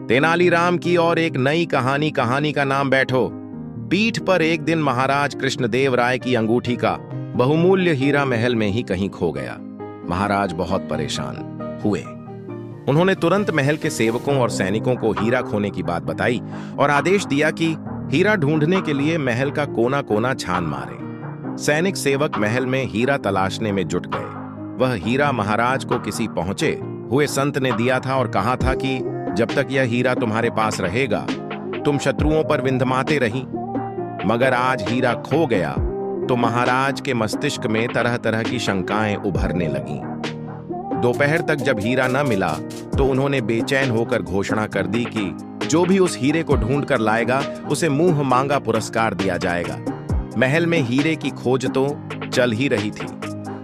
तेनालीराम की और एक नई कहानी का नाम बैठो। पीठ पर एक दिन महाराज कृष्णदेव राय की अंगूठी का बहुमूल्य हीरा महल में ही कहीं खो गया। महाराज बहुत परेशान हुए। उन्होंने तुरंत महल के सेवकों और सैनिकों को हीरा खोने की बात बताई और आदेश दिया कि हीरा ढूंढने के लिए महल का कोना कोना छान मारे। सैनिक सेवक महल में हीरा तलाशने में जुट गए। वह हीरा महाराज को किसी पहुंचे हुए संत ने दिया था और कहा था कि जब तक यह हीरा तुम्हारे पास रहेगा तुम शत्रुओं पर विंधमाते रही। मगर आज हीरा खो गया तो महाराज के मस्तिष्क में तरह तरह की शंकाएं उभरने लगीं। दोपहर तक जब हीरा न मिला तो उन्होंने बेचैन होकर घोषणा कर दी कि जो भी उस हीरे को ढूंढ कर लाएगा उसे मुंह मांगा पुरस्कार दिया जाएगा। महल में हीरे की खोज तो चल ही रही थी।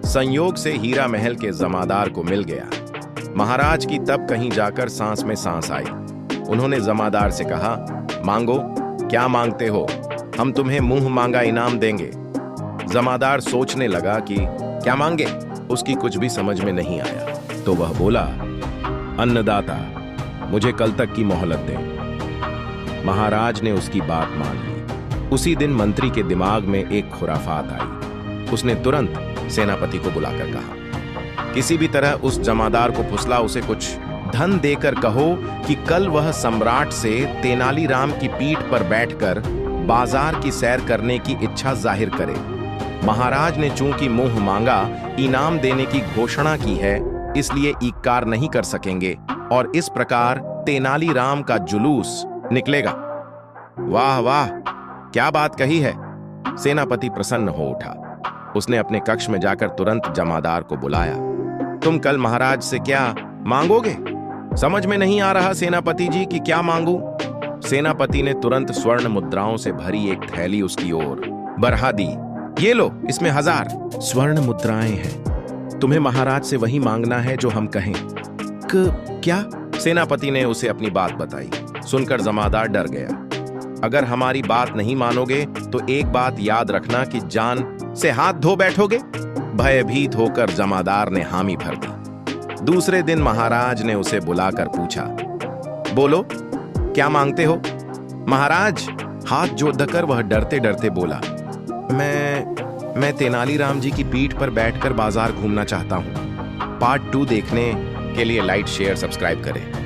संयोग से हीरा महल के जमादार को मिल गया। महाराज की तब कहीं जाकर सांस में सांस आई। उन्होंने जमादार से कहा, मांगो, क्या मांगते हो? हम तुम्हें मुंह मांगा इनाम देंगे। जमादार सोचने लगा कि क्या मांगे, उसकी कुछ भी समझ में नहीं आया। तो वह बोला, अन्नदाता, मुझे कल तक की मोहलत दे। महाराज ने उसकी बात मान ली। उसी दिन मंत्री के दिमाग में एक खुराफात आई। उसने तुरंत सेनापति को बुलाकर कहा, किसी भी तरह उस जमादार को फुसला उसे कुछ धन देकर कहो कि कल वह सम्राट से तेनालीराम की पीठ पर बैठकर बाजार की सैर करने की इच्छा जाहिर करे। महाराज ने चूंकि मुंह मांगा इनाम देने की घोषणा की है, इसलिए इक्कार नहीं कर सकेंगे और इस प्रकार तेनालीराम का जुलूस निकलेगा। वाह वाह, क्या बात कही है। सेनापति प्रसन्न हो उठा। उसने अपने कक्ष में जाकर तुरंत जमादार को बुलाया। तुम कल महाराज से क्या मांगोगे? समझ में नहीं आ रहा सेनापति जी कि क्या मांगू। सेनापति ने तुरंत स्वर्ण मुद्राओं से भरी एक थैली उसकी ओर बढ़ा दी। ये लो, इसमें 1000 स्वर्ण मुद्राएं हैं। तुम्हें महाराज से वही मांगना है जो हम कहें। क्या? सेनापति ने उसे अपनी बात बताई। सुनकर जमादार डर गया। अगर हमारी बात नहीं मानोगे तो एक बात याद रखना कि जान से हाथ धो बैठोगे। भयभीत होकर जमादार ने हामी भर दी। दूसरे दिन महाराज ने उसे बुलाकर पूछा, बोलो, क्या मांगते हो? महाराज, हाथ जोड़कर वह डरते डरते बोला, मैं तेनालीराम जी की पीठ पर बैठकर बाजार घूमना चाहता हूं। पार्ट 2 देखने के लिए लाइक, शेयर, सब्सक्राइब करें।